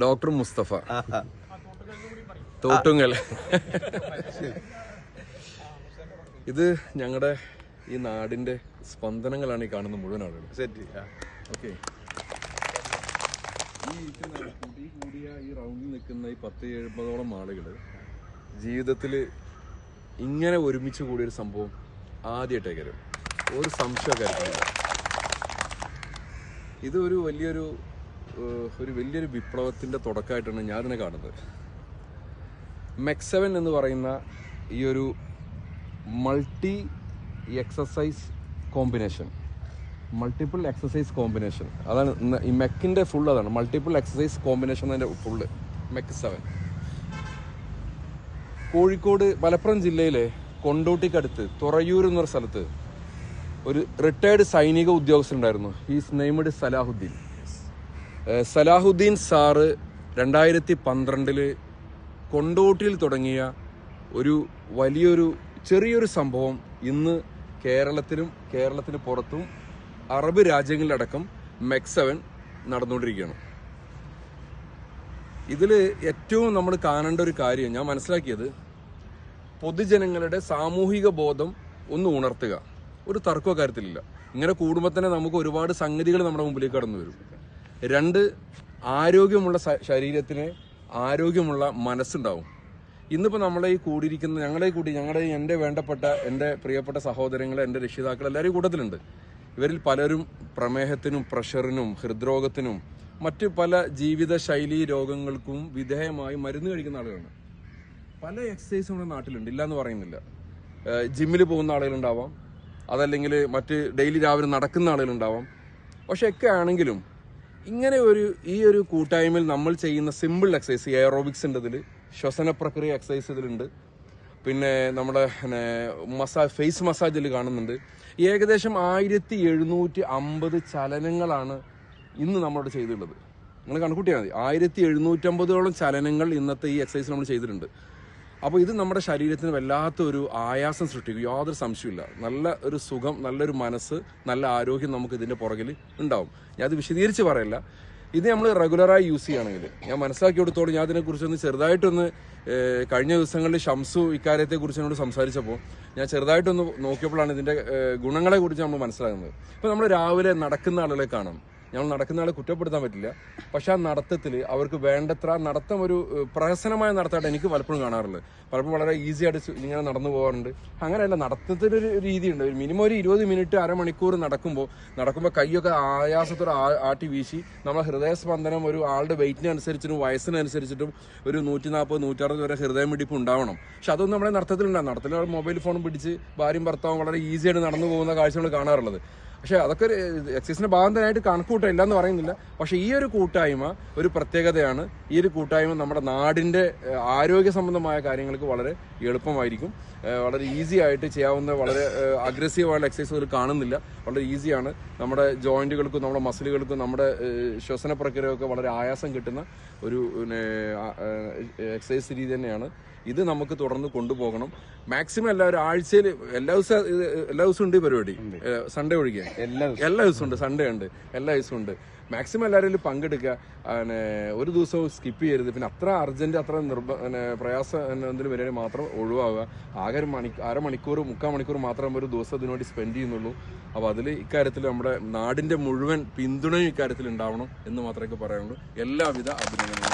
Doctor Mustafa Thottungal. ഇത് ഞങ്ങളുടെ ഈ നാടിന്റെ സ്പന്ദനങ്ങളാണ് ഈ കാണുന്ന മുഴുവൻ ആളുകൾ. ഓക്കെ, ഈ കൂടിയ ഈ റൗണ്ടിൽ നിൽക്കുന്ന ഈ 10-70ഓളം ആളുകൾ ജീവിതത്തിൽ ഇങ്ങനെ ഒരുമിച്ച് കൂടിയൊരു സംഭവം ആദ്യമായിട്ടേക്കാരും, ഒരു സംശയക്കാരില്ല. ഇത് ഒരു വലിയൊരു വിപ്ലവത്തിന്റെ തുടക്കമായിട്ടാണ് ഞാൻ ഇതിനെ കാണുന്നത്. MEC7 എന്ന് പറയുന്ന ഈ ഒരു മൾട്ടിപ്പിൾ എക്സസൈസ് കോമ്പിനേഷൻ, അതാണ് ഈ മെക്കിന്റെ ഫുൾ. അതാണ് മൾട്ടിപ്പിൾ എക്സസൈസ് കോമ്പിനേഷൻ അതിന്റെ ഫുള്ള് MEC7. കോഴിക്കോട് മലപ്പുറം ജില്ലയിലെ കൊണ്ടോട്ടിക്കടുത്ത് തുറയൂർ എന്നൊരു സ്ഥലത്ത് ഒരു റിട്ടയർഡ് സൈനിക ഉദ്യോഗസ്ഥനുണ്ടായിരുന്നു. ഹീസ് നെയ്മഡ് സലാഹുദ്ദീൻ സാറ് 2012 കൊണ്ടോട്ടിയിൽ തുടങ്ങിയ ഒരു ചെറിയൊരു സംഭവം ഇന്ന് കേരളത്തിന് പുറത്തും അറബ് രാജ്യങ്ങളിലടക്കം MEC7 നടന്നുകൊണ്ടിരിക്കുകയാണ്. ഇതിൽ ഏറ്റവും നമ്മൾ കാണേണ്ട ഒരു കാര്യം ഞാൻ മനസ്സിലാക്കിയത്, പൊതുജനങ്ങളുടെ സാമൂഹിക ബോധം ഒന്ന് ഉണർത്തുക. ഒരു തർക്ക കാര്യത്തിലില്ല. ഇങ്ങനെ കൂടുമ്പോൾ തന്നെ നമുക്ക് ഒരുപാട് സംഗതികൾ നമ്മുടെ മുമ്പിലേക്ക് കടന്നു വരും. 2, ആരോഗ്യമുള്ള ശരീരത്തിന് ആരോഗ്യമുള്ള മനസ്സുണ്ടാവും. ഇന്നിപ്പോൾ നമ്മളെ ഈ കൂടിയിരിക്കുന്ന എൻ്റെ വേണ്ടപ്പെട്ട എൻ്റെ പ്രിയപ്പെട്ട സഹോദരങ്ങൾ, എൻ്റെ രക്ഷിതാക്കൾ എല്ലാവരും കൂട്ടത്തിലുണ്ട്. ഇവരിൽ പലരും പ്രമേഹത്തിനും പ്രഷറിനും ഹൃദ്രോഗത്തിനും മറ്റ് പല ജീവിതശൈലി രോഗങ്ങൾക്കും വിധേയമായി മരുന്ന് കഴിക്കുന്ന ആളുകളാണ്. പല എക്സസൈസും നമ്മുടെ നാട്ടിലുണ്ട്, ഇല്ലയെന്ന് പറയുന്നില്ല. ജിമ്മിൽ പോകുന്ന ആളുകളുണ്ടാവാം, അതല്ലെങ്കിൽ മറ്റ് ഡെയിലി രാവിലെ നടക്കുന്ന ആളുകളുണ്ടാവാം. പക്ഷെ ഒക്കെ ആണെങ്കിലും ഇങ്ങനെ ഈ ഒരു കൂട്ടായ്മയിൽ നമ്മൾ ചെയ്യുന്ന സിമ്പിൾ എക്സസൈസ്, എയറോബിക്സ് ഉണ്ട്, ഇതിൽ ശ്വസന പ്രക്രിയ എക്സസൈസ് ഇതിലുണ്ട്, പിന്നെ നമ്മുടെ ഫേസ് മസാജ് ഇതിൽ കാണുന്നുണ്ട്. ഏകദേശം 1750 ചലനങ്ങളാണ് ഇന്ന് നമ്മളോട് ചെയ്തിട്ടുള്ളത്. നിങ്ങൾ കണക്കൂട്ടിയാൽ മതി, 1750ഓളം ചലനങ്ങൾ ഇന്നത്തെ ഈ എക്സസൈസ് നമ്മൾ ചെയ്തിട്ടുണ്ട്. അപ്പോൾ ഇത് നമ്മുടെ ശരീരത്തിന് വല്ലാത്തൊരു ആയാസം സൃഷ്ടിക്കും, യാതൊരു സംശയമില്ല. നല്ല ഒരു സുഖം, നല്ലൊരു മനസ്സ്, നല്ല ആരോഗ്യം നമുക്ക് ഇതിൻ്റെ പുറകിൽ ഉണ്ടാവും. ഞാൻ അത് വിശദീകരിച്ച് പറയില്ല. ഇത് നമ്മൾ റെഗുലറായി യൂസ് ചെയ്യുകയാണെങ്കിൽ, ഞാൻ മനസ്സിലാക്കി കൊടുത്തോളൂ. ഞാൻ ഇതിനെക്കുറിച്ചൊന്ന് ചെറുതായിട്ടൊന്ന് കഴിഞ്ഞ ദിവസങ്ങളിൽ ഷംസു ഇക്കാര്യത്തെക്കുറിച്ച് എന്നോട് സംസാരിച്ചപ്പോൾ ഞാൻ ചെറുതായിട്ടൊന്ന് നോക്കിയപ്പോഴാണ് ഇതിൻ്റെ ഗുണങ്ങളെക്കുറിച്ച് നമ്മൾ മനസ്സിലാകുന്നത്. ഇപ്പോൾ നമ്മൾ രാവിലെ നടക്കുന്ന ആളുകളെ കാണാം. ഞങ്ങൾ നടക്കുന്ന ആളെ കുറ്റപ്പെടുത്താൻ പറ്റില്ല. പക്ഷെ ആ നടത്തത്തിൽ അവർക്ക് വേണ്ടത്ര നടത്തം ഒരു പ്രഹസനമായ നടത്തമായിട്ട് എനിക്ക് പലപ്പോഴും കാണാറുള്ളത്. പലപ്പോഴും വളരെ ഈസി ആയിട്ട് ഇങ്ങനെ നടന്നു പോകാറുണ്ട്. അങ്ങനെയല്ല, നടത്തത്തിനൊരു രീതിയുണ്ട്. മിനിമം ഒരു 20 മിനിറ്റ് അരമണിക്കൂർ നടക്കുമ്പോൾ കൈയൊക്കെ ആയാസത്തോടെ ആട്ടി വീശി നമ്മളെ ഹൃദയസ്പന്ദനം ഒരു ആളുടെ വെയിറ്റിനനുസരിച്ചിട്ടും വയസ്സിനനുസരിച്ചിട്ടും ഒരു 140-160 വരെ ഹൃദയമിടിപ്പ് ഉണ്ടാവണം. പക്ഷെ അതൊന്നും നമ്മുടെ നടത്തത്തിലുണ്ടാകും. നടത്തത്തിൽ മൊബൈൽ ഫോണും പിടിച്ച് ഭാര്യയും ഭർത്താവും വളരെ ഈസിയായിട്ട് നടന്നു പോകുന്ന കാഴ്ച നമ്മൾ കാണാറുള്ളത്. പക്ഷെ അതൊക്കെ ഒരു എക്സസൈസിന്റെ ഭാഗം തന്നെയായിട്ട് കണക്കൂട്ടില്ല എന്ന് പറയുന്നില്ല. പക്ഷെ ഈ ഒരു കൂട്ടായ്മ ഒരു പ്രത്യേകതയാണ്. ഈ ഒരു കൂട്ടായ്മ നമ്മുടെ നാടിന്റെ ആരോഗ്യ സംബന്ധമായ കാര്യങ്ങൾക്ക് വളരെ എളുപ്പമായിരിക്കും. വളരെ ഈസി ആയിട്ട് ചെയ്യാവുന്ന, വളരെ അഗ്രസീവായുള്ള എക്സസൈസുകൾ കാണുന്നില്ല. വളരെ ഈസിയാണ്. നമ്മുടെ ജോയിന്റുകൾക്കും നമ്മുടെ മസിലുകൾക്കും നമ്മുടെ ശ്വസന പ്രക്രിയയൊക്കെ വളരെ ആയാസം കിട്ടുന്ന ഒരു എക്സസൈസ് രീതി തന്നെയാണ്. ഇത് നമുക്ക് തുടർന്ന് കൊണ്ടുപോകണം. മാക്സിമം എല്ലാവരും ആഴ്ചയിൽ എല്ലാ ദിവസവും ഉണ്ട് ഈ പരിപാടി. സൺഡേ ഒഴികെ എല്ലാ ദിവസവും ഉണ്ട്. സൺഡേ ഉണ്ട്, എല്ലാ ദിവസവും ഉണ്ട്. മാക്സിമം എല്ലാവരും പങ്കെടുക്കുക. ഒരു ദിവസവും സ്കിപ്പ് ചെയ്യരുത്. പിന്നെ അത്ര അർജന്റ്, അത്ര പ്രയാസം എന്തെങ്കിലും വരെ മാത്രം ഒഴിവാകുക. ആകെ അരമണിക്കൂർ 3/4 മണിക്കൂർ മാത്രമേ ഒരു ദിവസം ഇതിനുവേണ്ടി സ്പെൻഡ് ചെയ്യുന്നുള്ളൂ. അപ്പോൾ അതിൽ ഇക്കാര്യത്തിൽ നമ്മുടെ നാടിന്റെ മുഴുവൻ പിന്തുണയും ഇക്കാര്യത്തിൽ ഉണ്ടാവണം എന്ന് മാത്രമേ പറയാനുള്ളൂ. എല്ലാവിധ അഭിനന്ദനങ്ങളും.